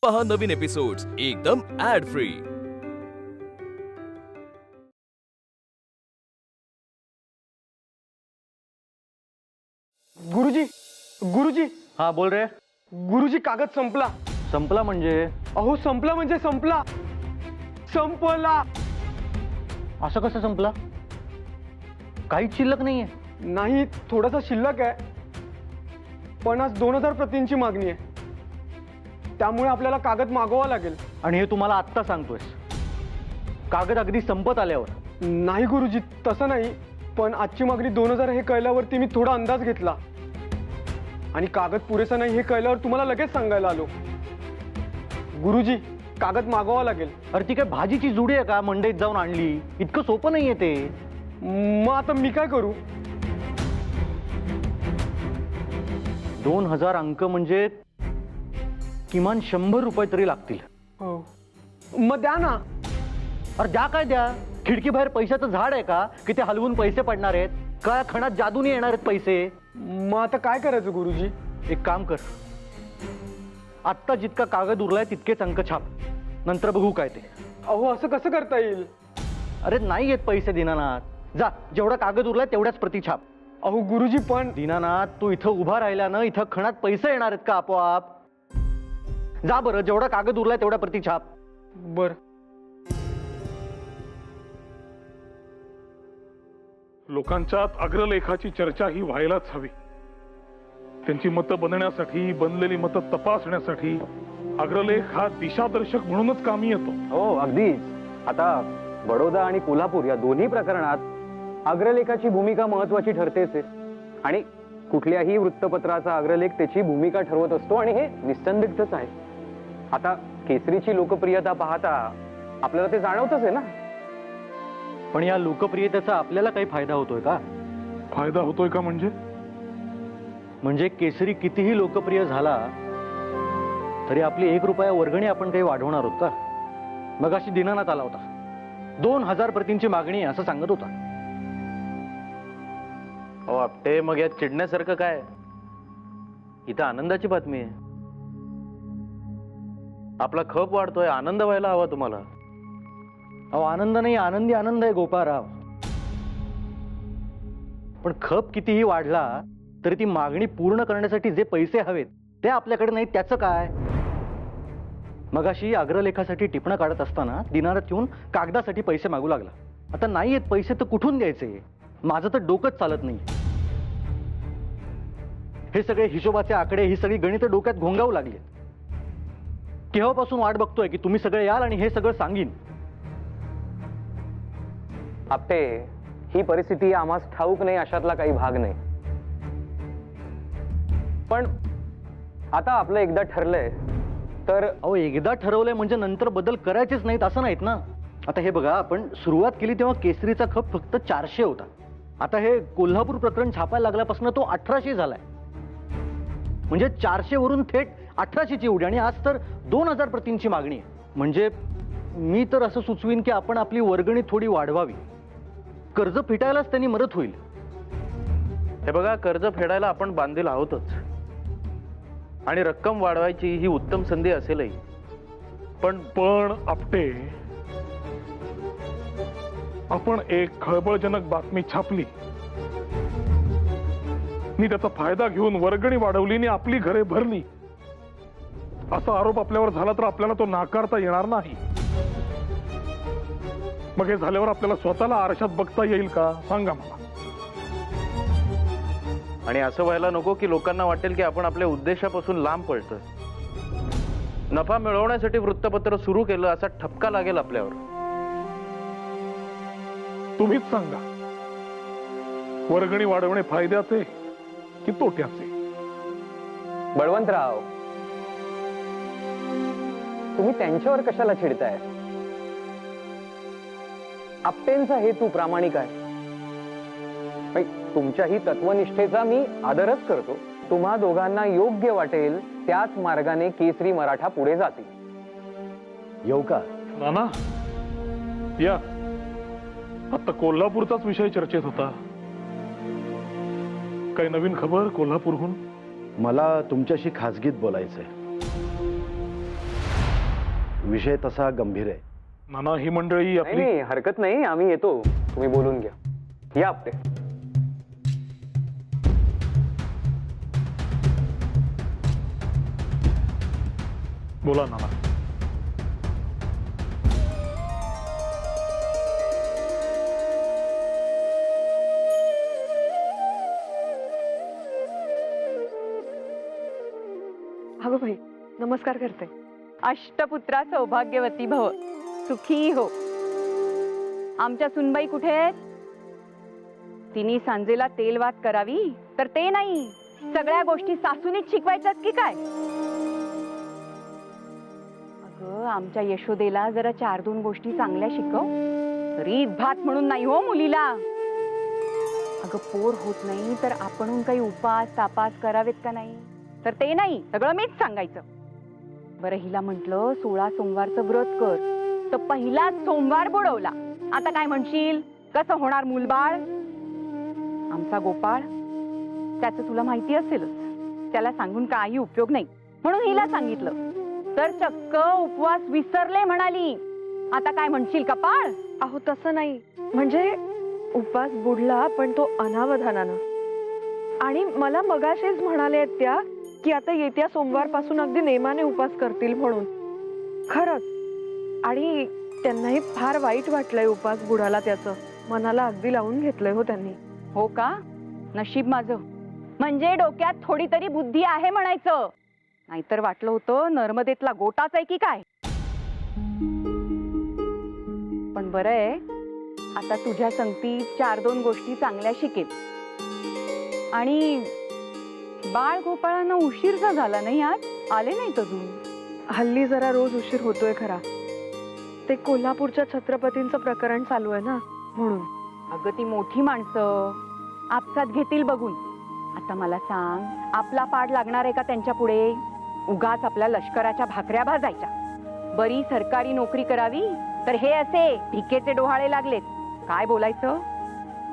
पहा नवीन एपिसोड्स एकदम add free. गुरुजी, गुरुजी, हाँ बोल रहे। गुरुजी कागद संपला। संपला म्हणजे? अहो संपला म्हणजे संपला, संपला। असं कसं संपला? काहीच शिल्लक नाहीये? नाही, थोडासा शिल्लक आहे, पण आज 2000 प्रतींची मागणी आहे, त्यामुळे आपल्याला कागद मागवावा लागेल। आणि हे तुम्हाला आत्ता सांगतोयस? कागद अगदी संपत आल्यावर? नाही गुरुजी, तसं नाही, पण आजची मागणी 2000 हे कळल्यावरती मी थोडा अंदाज घेतला आणि कागद पुरेसा नाही हे कळल्यावर तुम्हाला लगेच सांगायला आलो। गुरुजी, कागद मागवावा लागेल। अरे ती काय भाजीची जुडी आहे का मंडईत जाऊन आणली? इतकं सोपं नाहीये ते। मग आता मी काय करू? 2000 अंक म्हणजे किमान 100 रुपये तरी लागतील। हो, मग द्या ना। अरे द्या काय द्या? खिडकी बाहेर पैशाचं झाड आहे का की ते हलवून पैसे पडणार आहेत? काय खणात जादूने येणार आहेत पैसे? मग आता काय करायचं गुरुजी? एक काम कर, आत्ता जितका कागद उरलाय तितकेच अंक छाप, नंतर बघू काय ते। अहो असं कसं करता येईल? अरे नाही येत पैसे दीनानाथ, जा जेवढा कागद उरलाय तेवढ्याच प्रति छाप। अहो गुरुजी पण दीनानाथ, तू इथं उभा राहिल्यानं इथं खणात पैसे येणार आहेत का आपोआप? जा बरं, जेवढा कागद उरलाय तेवढा प्रति छाप। बर। लोकांच्यात अग्रलेखाची चर्चा ही व्हायलाच हवी। त्यांची मतं बनण्यासाठी, बनलेली मतं तपासण्यासाठी अग्रलेख हा दिशादर्शक म्हणूनच कामी येतो। हो अगदीच। आता बडोदा आणि कोल्हापूर या दोन्ही प्रकरणात अग्रलेखाची भूमिका महत्वाची ठरतेच आहे, आणि कुठल्याही वृत्तपत्राचा अग्रलेख त्याची भूमिका ठरवत असतो, आणि हे निसंदिग्धच आहे। आता केसरीची लोकप्रियता पाहता आपल्याला ते जाणवतच आहे ना। पण या लोकप्रियतेचा आपल्याला काही फायदा होतोय का? फायदा होतोय का म्हणजे? म्हणजे केसरी कितीही लोकप्रिय झाला तरी आपली 1 रुपया वर्गणी आपण काही वाढवणार आहोत का? मग अशी दीनानाथ आला होता, 2000 प्रतींची मागणी असं सांगत होता। अहो आपटे, मग यात चिडण्यासारखं काय? इथं आनंदाची बातमी आहे। आपला खप वाढतोय, आनंद व्हायला हवा तुम्हाला। अहो आनंद नाही, आनंदी आनंद आहे गोपाळराव। पण खप कितीही वाढला तरी ती मागणी पूर्ण करण्यासाठी जे पैसे हवेत ते आपल्याकडे नाहीत, त्याचं काय? मगाशी अग्रलेखासाठी टिपणं काढत असताना दिनानाथ येऊन कागदासाठी पैसे मागू लागला। आता नाही येत पैसे तर कुठून द्यायचे? माझं तर डोकंच चालत नाही। हे सगळे हिशोबाचे आकडे, ही सगळी गणितं डोक्यात घोंगावू लागली। केव्हापासून वाट बघतोय की तुम्ही सगळे याल आणि हे सगळं सांगीन। आपटे, ही परिस्थिती आम्हास ठाऊक नाही अशातला काही भाग नाही, पण आता आपलं एकदा ठरलंय तर। अहो एकदा ठरवलंय म्हणजे नंतर बदल करायचेच नाहीत असं नाहीत ना। आता हे बघा, आपण सुरुवात केली तेव्हा केसरीचा खप फक्त 400 होता। आता हे कोल्हापूर प्रकरण छापायला लागल्यापासून तो 1800 झालाय, म्हणजे 400 वरून थेट 1800 ची उडी, आणि आज तर 2000 प्रतींची मागणी आहे। म्हणजे मी तर असं सुचवीन की आपण आपली वर्गणी थोडी वाढवावी, कर्ज फिटायलाच त्यांनी मदत होईल। हे बघा, कर्ज फेडायला आपण बांधील आहोतच, आणि रक्कम वाढवायची ही उत्तम संधी असेलही। पण आपटे, आपण एक खळबळजनक बातमी छापली आणि त्याचा फायदा घेऊन वर्गणी वाढवली आणि आपली घरे भरली, असा आरोप आपल्यावर झाला तर आपल्याला तो नाकारता येणार नाही। मग हे झाल्यावर आपल्याला स्वतःला आरशात बघता येईल का, सांगा मला? आणि असं व्हायला नको की लोकांना वाटेल की आपण आपल्या उद्देशापासून लांब पळतोय। नफा मिळवण्यासाठी वृत्तपत्र सुरू केलं असा ठपका लागेल आपल्यावर। तुम्हीच सांगा, वर्गणी वाढवणे फायद्याचे की तोट्याचे? बळवंतराव, तुम्ही त्यांच्यावर कशाला चिडताय? आपटेंचा हेतू प्रामाणिक आहे, तुमच्याही तत्वनिष्ठेचा मी आदरच करतो। तुम्हा दोघांना योग्य वाटेल त्याच मार्गाने केसरी मराठा पुढे जातील। येऊ का? नाना या, आता कोल्हापूरचाच विषय चर्चेत होता, काही नवीन खबर कोल्हापूरहून? मला तुमच्याशी खासगीत बोलायचंय। विषय तसा गंभीर आहे. नाना, ही मंडळी नाही आपली नाही, हरकत नाही, आम्ही येतो, तुम्ही बोलून घ्या. या आपटे. बोला नाना. अगं भाई, नमस्कार करते. अष्टपुत्रा सौभाग्यवती भव, सुखी हो. आमच्या सुनबाई कुठे आहेत? तिने सांजेला तेलवात करावी तर ते नाही, सगळ्या गोष्टी सासूनीच शिकवायच्यात की काय? अगं, आमच्या यशोदेला जरा 4-2 गोष्टी चांगल्या शिकव. रीत भात म्हणून नाही हो मुलीला. अगं, पोर होत नाही तर आपणहून काही उपास तापास करावेत का नाही? तर ते नाही, सगळं मीच सांगायचं. बरं, हिला म्हटलं 16 सोमवारचं व्रत कर, तर पहिलाच सोमवार बुडवला. आता काय म्हणशील? कसं होणार मूलबाळ? आमचा गोपाळ, त्याचं तुला माहिती असेलच, त्याला सांगून काही उपयोग नाही, म्हणून हिला सांगितलं तर चक्क उपवास विसरले म्हणाली. आता काय म्हणशील कपाळ? अहो तसं नाही, म्हणजे उपवास बुडला पण तो अनावधानानं. आणि मला मगाशीच म्हणाले आहेत त्या की आता येत्या सोमवारपासून अगदी नेमाने उपवास करतील म्हणून. खरंच. आणि त्यांनाही फार वाईट वाटलंय उपवास बुडाला त्याचं. मनाला अगदी लावून घेतलंय हो त्यांनी. हो का? नशीब माझं, म्हणजे डोक्यात थोडी तरी बुद्धी आहे म्हणायचं. नाहीतर वाटलं होतं नर्मदेतला गोटाच आहे की काय. पण बरं आहे, आता तुझ्या संगती 4-2 गोष्टी चांगल्या शिकेल. आणि बाळ गोपाळांना उशीरचा झाला नाही, आज आले नाहीत अजून. हल्ली जरा रोज उशीर होतोय खरा. ते कोल्हापूरच्या छत्रपतींचं प्रकरण चालू आहे ना, म्हणून. अगं, ती मोठी माणसं आपसात घेतील बघून. आता मला सांग, आपला पाड लागणार आहे का त्यांच्या पुढे? उगाच आपल्या लष्कराच्या भाकऱ्या भाजायच्या. बरी सरकारी नोकरी करावी तर हे असे भिकेचे डोहाळे लागलेत. काय बोलायचं?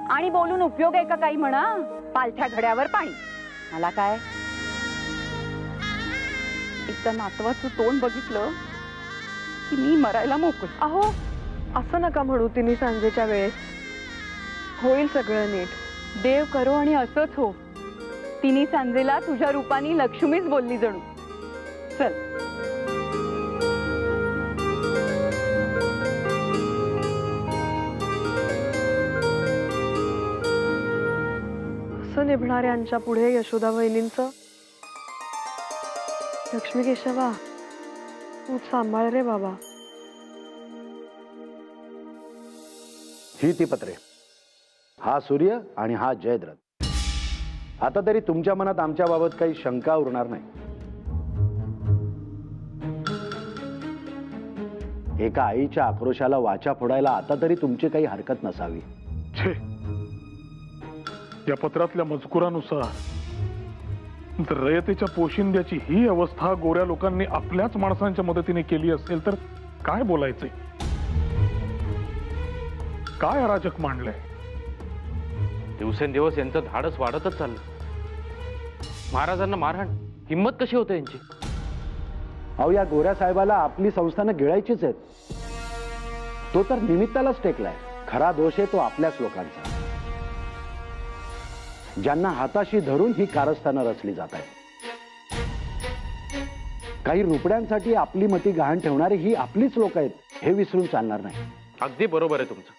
आणि बोलून उपयोग आहे का काही? म्हणा, पालथ्या घड्यावर पाणी. मला काय, एकदा नातवाचं तोंड बघितलं की मी मरायला मोकळी. अहो, असं नका म्हणू. तिने सांजेच्या वेळेस होईल सगळं नीट. देव करो आणि असंच हो. तिने सांजेला तुझ्या रूपाने लक्ष्मीच बोलली जणू. चल. असं निभणाऱ्यांच्या पुढे यशोदा वहिनींचं. लक्ष्मी केशवा, तू सांभाळ रे बाबा. ही ती पत्रे, हा सूर्य आणि हा जयद्रथ. आता तरी तुमच्या मनात आमच्या बाबत काही शंका उरणार नाही. एका आईच्या आक्रोशाला वाचा फोडायला आता तरी तुमची काही हरकत नसावी. छे, या पत्रातल्या मजकुरानुसार जर रयतेच्या पोशिंद्याची ही अवस्था गोऱ्या लोकांनी आपल्याच माणसांच्या मदतीने केली असेल तर काय बोलायचंय? काय अराजक मांडलंय? दिवसेंदिवस यांचं धाडस वाढतच चाललं. महाराजांना मारहाण, हिंमत कशी होते यांची? अहो, या गोऱ्या साहेबाला आपली संस्थानं गिळायचीच आहेत. तो तर निमित्तालाच टेकलाय. खरा दोष आहे तो आपल्याच लोकांचा, ज्यांना हाताशी धरून ही कारस्थानं रचली जात आहेत. काही रुपड्यांसाठी आपली मती गहाण ठेवणारी ही आपलीच लोक आहेत, हे विसरून चालणार नाही. अगदी बरोबर आहे तुमचं.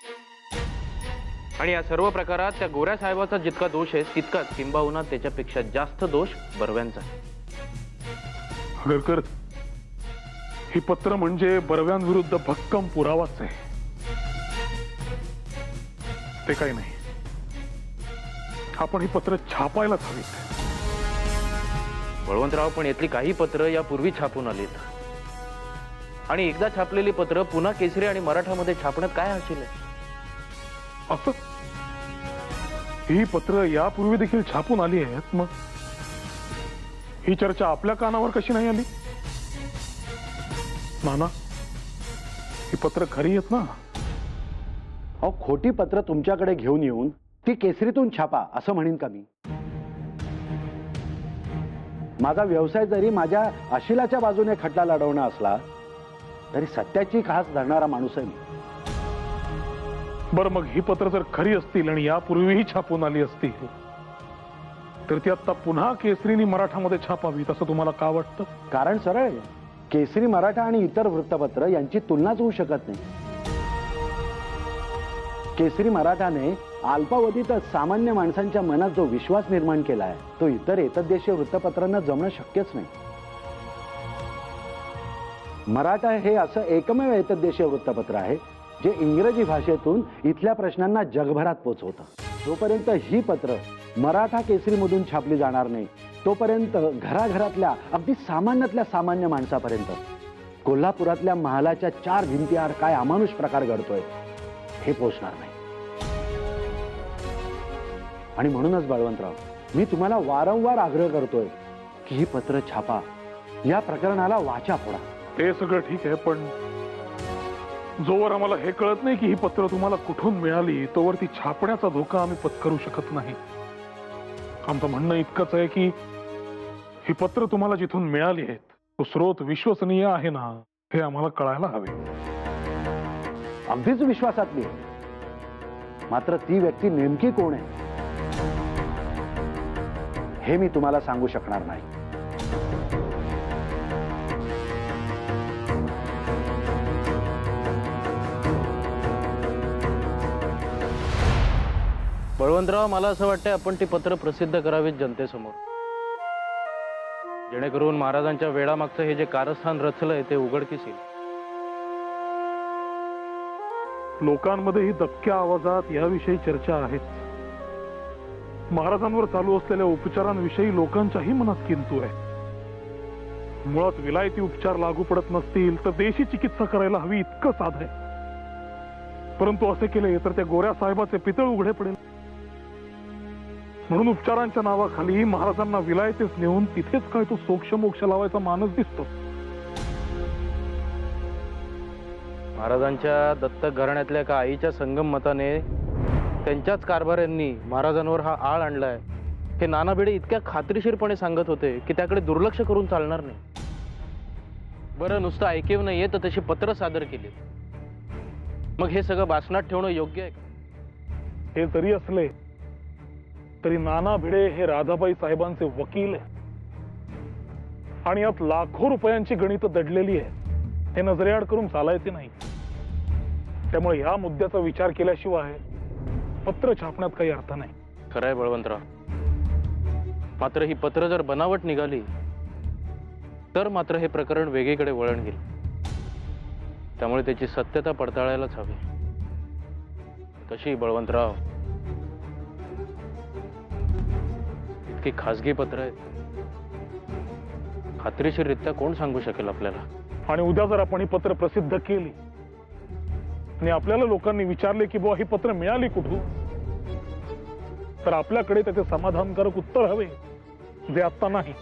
आणि या सर्व प्रकारात त्या गोऱ्या साहेबाचा जितका दोष आहे तितकाच किंबहुना त्याच्यापेक्षा जास्त दोष बर्व्यांचा आहे. आगरकर, ही पत्र म्हणजे बर्व्यांविरुद्ध भक्कम पुरावाच आहे. ते काही नाही, आपण ही पत्र छापायलाच हवीत. बळवंतराव, पण यातली काही पत्र यापूर्वी छापून आलीत. आणि एकदा छापलेली पत्र पुन्हा केसरी आणि मराठामध्ये छापण्यात काय हरशील आहे? असं ही पत्र यापूर्वी देखील छापून आली आहेत, मग ही चर्चा आपल्या कानावर कशी नाही आली? नाना, ही पत्र खरी आहेत ना? अहो, खोटी पत्र तुमच्याकडे घेऊन येऊन ती केसरीतून छापा असं म्हणेन का मी? माझा व्यवसाय जरी माझ्या अशिलाच्या बाजूने खटला लढवणं असला तरी सत्याची खास धरणारा माणूस आहे मी. बरं, मग ही पत्र जर खरी असतील आणि यापूर्वीही छापून आली असतील तर ती आता पुन्हा केसरीनी मराठामध्ये छापावीत असं तुम्हाला का वाटतं? कारण सरळ आहे. केसरी मराठा आणि इतर वृत्तपत्र यांची तुलनाच होऊ शकत नाही. केसरी मराठाने अल्पावधीतच सामान्य माणसांच्या मनात जो विश्वास निर्माण केला आहे तो इतर एतद्देशीय वृत्तपत्रांना जमणं शक्यच नाही. मराठा हे असं एकमेव एतद्देशीय वृत्तपत्र आहे जे इंग्रजी भाषेतून इथल्या प्रश्नांना जगभरात पोचवतं. जोपर्यंत ही पत्र मराठा केसरीमधून छापली जाणार नाही तोपर्यंत घराघरातल्या अगदी सामान्यातल्या सामान्य माणसापर्यंत कोल्हापुरातल्या महालाच्या 4 भिंतीआड काय अमानुष प्रकार घडतोय हे पोचणार नाही. आणि म्हणूनच बळवंतराव, मी तुम्हाला वारंवार आग्रह करतोय की ही पत्र छापा, या प्रकरणाला वाचा फोडा. ते सगळं ठीक आहे, पण जोवर आम्हाला हे कळत नाही की ही पत्र तुम्हाला कुठून मिळाली तोवर ती छापण्याचा धोका आम्ही पत्करू शकत नाही. आमचं म्हणणं इतकंच आहे की ही पत्र तुम्हाला जिथून मिळाली आहेत तो स्रोत विश्वसनीय आहे ना हे आम्हाला कळायला हवे. अगदीच विश्वासातली आहे. मात्र ती व्यक्ती नेमकी कोण आहे हे मी तुम्हाला सांगू शकणार नाही. बळवंतराव, मला असं वाटतं आपण ती पत्र प्रसिद्ध करावीत जनतेसमोर, जेणेकरून महाराजांच्या वेळामागचं हे जे कारस्थान रचलंय ते उघडकीस येईल. लोकांमध्येही दबक्या आवाजात याविषयी चर्चा आहेच. महाराजांवर चालू असलेल्या उपचारांविषयी लोकांच्याही मनात किंतु आहे. मुळात विलायती उपचार लागू पडत नसतील तर देशी चिकित्सा करायला हवी इतकं साध आहे. परंतु असे केले तर त्या गोऱ्या साहेबाचे पितळ उघडे पडेल. म्हणून उपचारांच्या नावाखाली महाराजांना विलायतेस नेऊन तिथेच काय तो सोक्ष मोक्ष लावायचा मानस दिसतो. महाराजांच्या दत्तक घराण्यातल्या एका आईच्या संगम मताने त्यांच्याच कारभाऱ्यांनी महाराजांवर हा आळ आणलाय हे नाना भिडे इतक्या खात्रीशीरपणे सांगत होते की त्याकडे दुर्लक्ष करून चालणार नाही. बरं, नुसतं ऐकेव नाहीये तर तशी पत्र सादर केली. मग हे सगळं बासनात ठेवणं योग्य आहे का? हे जरी असले तरी नाना भिडे हे राधाबाई साहेबांचे वकील आहे आणि यात लाखो रुपयांची गणितं दडलेली आहेत. हे नजरेआड करून चालायचे नाही. त्यामुळे या मुद्द्याचा विचार केल्याशिवाय पत्र छापण्यात काही अर्थ नाही. खरंय बळवंतराव, मात्र ही पत्र जर बनावट निघाली तर मात्र हे प्रकरण वेगळीकडे वळण घेईल. त्यामुळे त्याची सत्यता पडताळायलाच हवी. कशी बळवंतराव, इतकी खासगी पत्र आहेत, खात्रीशीररित्या कोण सांगू शकेल आपल्याला? आणि उद्या जर आपण ही पत्र प्रसिद्ध केली आणि आपल्याला लोकांनी विचारले की बुवा ही पत्र मिळाली कुठून, तर आपल्याकडे त्याचे समाधानकारक उत्तर हवे, जे आता नाही.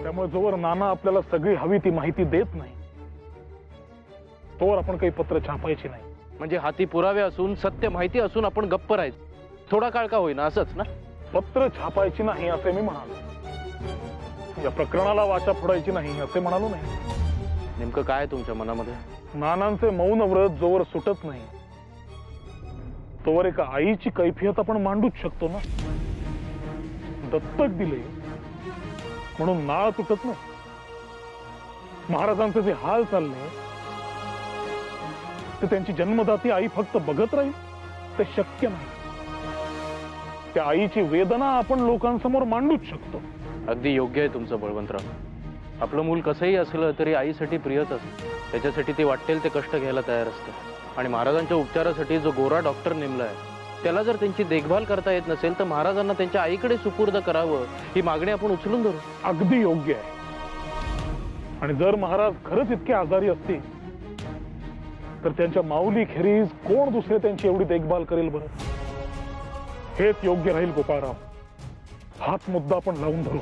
त्यामुळे जोवर नाना आपल्याला सगळी हवी ती माहिती देत नाही तोवर आपण काही पत्र छापायची नाही. म्हणजे हाती पुरावे असून सत्य माहिती असून आपण गप्प राहायचं, थोडा काळ का होईना, असंच ना? पत्र छापायची नाही असे मी म्हणालो. या प्रकरणाला वाचा फोडायची नाही असे म्हणालो नाही. नेमकं काय तुमच्या मनामध्ये? नानांचे मौन व्रत जोवर सुटत नाही तोवर एका आईची कैफियत आपण मांडूच शकतो ना. दत्तक दिले म्हणून नाळ तुटत नाही. महाराजांचे जे हाल चालले ते त्यांची जन्मदाती आई फक्त बघत राहील ते शक्य नाही. त्या आईची वेदना आपण लोकांसमोर मांडूच शकतो. अगदी योग्य आहे तुमचं बळवंतराव. आपलं मूल कसंही असलं तरी आईसाठी प्रियच असतं. त्याच्यासाठी ती वाटेल ते कष्ट घ्यायला तयार असते. आणि महाराजांच्या उपचारासाठी जो गोरा डॉक्टर नेमलाय त्याला जर त्यांची देखभाल करता येत नसेल तर महाराजांना त्यांच्या आईकडे सुपूर्द करावं ही मागणी आपण उचलून धरू. अगदी योग्य आहे. आणि जर महाराज खरंच इतके आजारी असतील तर त्यांच्या माऊली खेरीज कोण दुसरे त्यांची एवढी देखभाल करेल बरं? हेच योग्य राहील गोपाळराव. हाच मुद्दा आपण लावून धरू.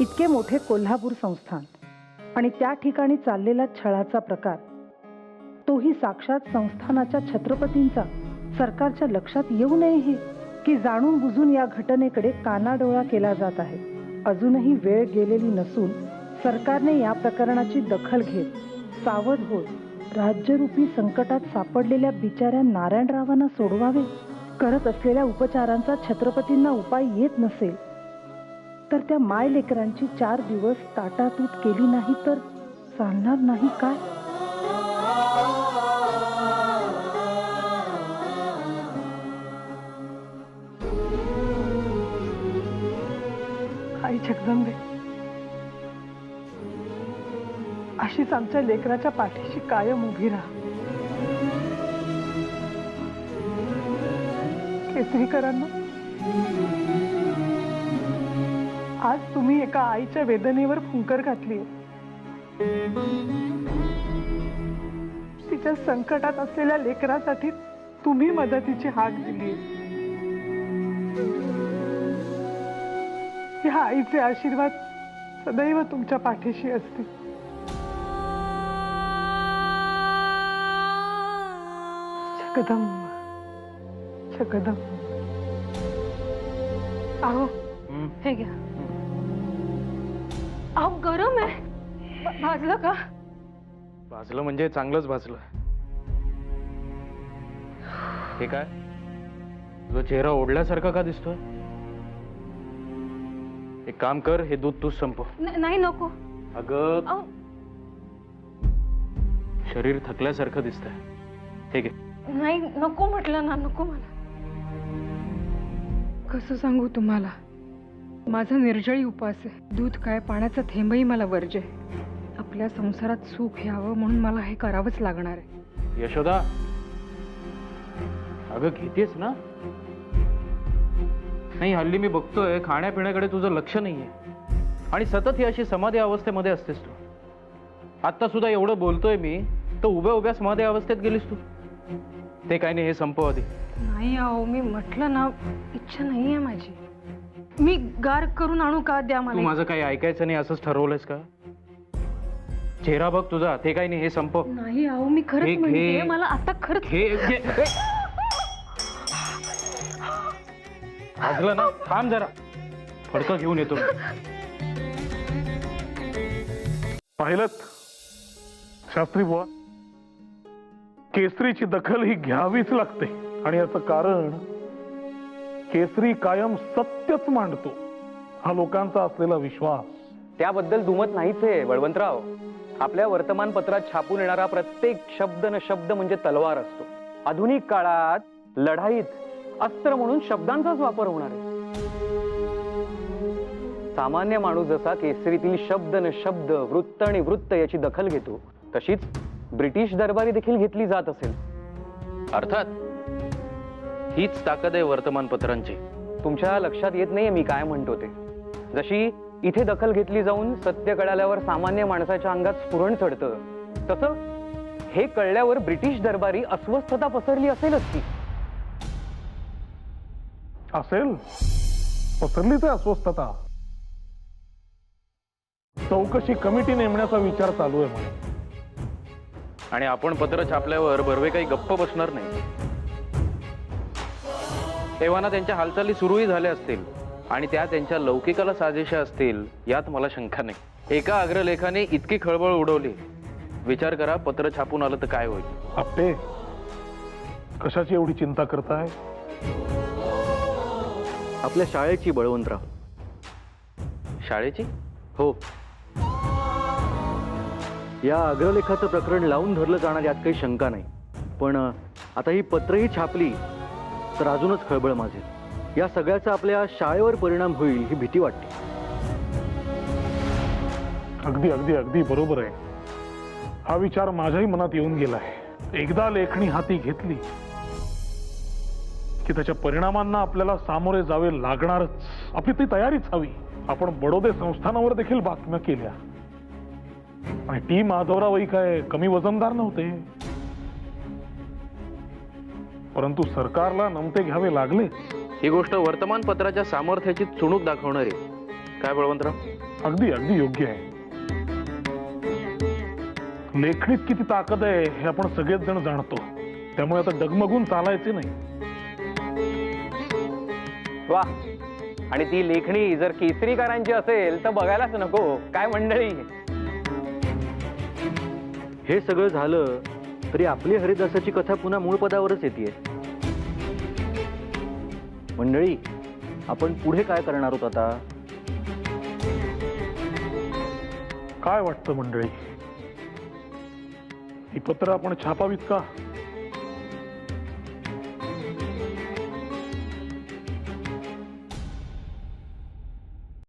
इतके मोठे कोल्हापूर संस्थान आणि त्या ठिकाणी चाललेला छळाचा प्रकार, तोही साक्षात संस्थानाच्या छत्रपतींचा सरकारच्या लक्षात येऊ नये हे, की जाणून बुजून या घटनेकडे कानाडोळा केला जात आहे. अजूनही वेळ गेलेली नसून सरकारने या प्रकरणाची दखल घेत सावध होत राज्यरूपी संकटात सापडलेल्या बिचाऱ्या नारायणरावांना सोडवावे. करत असलेल्या उपचारांचा छत्रपतींना उपाय येत नसेल तर त्या मायलेकरांची 4 दिवस ताटातूट केली नाही तर चालणार नाही काय? आई जगदंबे, अशीच आमच्या लेकराच्या पाठीशी कायम उभी राहा. केसरीकरांना, आज तुम्ही एका आईच्या वेदनेवर फुंकर घातली. तिच्या संकटात असलेल्या लेकरासाठी तुम्ही मदतीची हाक दिली. ह्या आईचे आशीर्वाद सदैव तुमच्या पाठीशी असतील. जगदंब, जगदंब. अहो, हे घ्या. अहो, गरम आहे. भाजलं का? भाजलं म्हणजे चांगलंच भाजलं. हे काय, तुझा चेहरा ओढल्यासारखा का दिसतोय? एक काम कर, हे दूध तूच संपव. नाही, नको. अगं, शरीर थकल्यासारखं दिसतंय. हे घे. नाही, नको म्हटलं ना, नको मला. कसं सांगू तुम्हाला, माझा निर्जळी उपास आहे. दूध काय, पाण्याचा थेंबही मला वर्ज्य आहे. आपल्या संसारात सुख यावं म्हणून मला हे करावंच लागणार आहे. यशोदा, अगं घेतेस ना? नाही, हल्ली मी बघतोय खाण्यापिण्याकडे तुझं लक्ष नाहीये आणि सतत ही अशी समाधी अवस्थेमध्ये असतेस तू. आता सुद्धा एवढं बोलतोय मी, तर उभ्या उभ्या समाधी अवस्थेत गेलीस तू. ते काय नाही, हे संपव आधी. नाही अहो, मी म्हटलं ना, इच्छा नाहीये माझी. मी गार करून आणू का? द्या तू मला. माझं काही ऐकायचं नाही असंच ठरवलंयस का? चेहरा बघ तुझा. ते काही नाही, हे संपव. नाही अहो, मी खरंच म्हणते, मला आता खरंच. भाजलं ना? थांब जरा, फडकं घेऊन येतो. पाहिलं शास्त्री बुवा, केसरीची दखल ही घ्यावीच लागते. आणि याचं कारण, केसरी कायम सत्यच मांडतो, हा लोकांचा असलेला विश्वास. त्याबद्दल दुमत नाहीच आहे बळवंतराव. आपल्या वर्तमानपत्रात छापून येणारा प्रत्येक शब्द न शब्द म्हणजे तलवार असतो. आधुनिक काळात लढाईत अस्त्र म्हणून शब्दांचाच वापर होणार आहे. सामान्य माणूस जसा केसरीतील शब्द न शब्द, वृत्त आणि वृत्त याची दखल घेतो, तशीच ब्रिटिश दरबारी देखील घेतली जात असेल. अर्थात हीच ताकद आहे वर्तमानपत्रांची. तुमच्या लक्षात येत नाहीये मी काय म्हणतो ते. जशी इथे दखल घेतली जाऊन सत्य कळाल्यावर सामान्य माणसाच्या अंगात स्फुरण चढतं, तसं हे कळल्यावर ब्रिटिश दरबारी अस्वस्थता पसरली असेलच की. असेल, पसरलीच आहे अस्वस्थता. चौकशी कमिटी नेमण्याचा विचार चालू आहे म्हणून. आणि आपण पत्र छापल्यावर बर्वे काही गप्प बसणार नाही. तेव्हा त्यांच्या हालचाली सुरूही झाल्या असतील आणि त्या त्यांच्या लौकिकाला साजेशा असतील, यात मला शंका नाही. एका अग्रलेखाने इतकी खळबळ उडवली. विचार करा, पत्र छापून आलं तर काय होईल. आपटे, कशाची एवढी चिंता करताय? आपल्या शाळेची, बळवंतराव. शाळेची? हो. या अग्रलेखाचं प्रकरण लावून धरलं जाणार यात काही शंका नाही. पण आता ही पत्रही छापली तर अजूनच खळबळ माजेल. या सगळ्याचा आपल्या शाळेवर परिणाम होईल ही भीती वाटते. अगदी अगदी अगदी बरोबर आहे. हा विचार माझ्याही मनात येऊन गेलाय. एकदा लेखणी हाती घेतली की त्याच्या परिणामांना आपल्याला सामोरे जावे लागणारच. आपली ती तयारीच हवी. आपण बडोदे संस्थानावर देखील बातम्या केल्या आणि टी माधवरावही काय कमी वजनदार नव्हते. परंतु सरकारला नमते घ्यावे लागले. ही गोष्ट वर्तमानपत्राच्या सामर्थ्याची चुणूक दाखवणारी. काय बळवंतराव? अगदी अगदी योग्य आहे. लेखणीत किती ताकद आहे हे आपण सगळेच जण जाणतो. त्यामुळे आता डगमगून चालायचे नाही. वा, आणि ती लेखणी जर केसरीकरांची असेल तर बघायलाच नको. काय मंडळी, हे सगळं झालं तरी आपली हरिदासाची कथा पुन्हा मूळ पदावरच येते. मंडळी, आपण पुढे काय करणार आहोत आता? काय वाटतं मंडळी, ही पत्र आपण छापावीत का?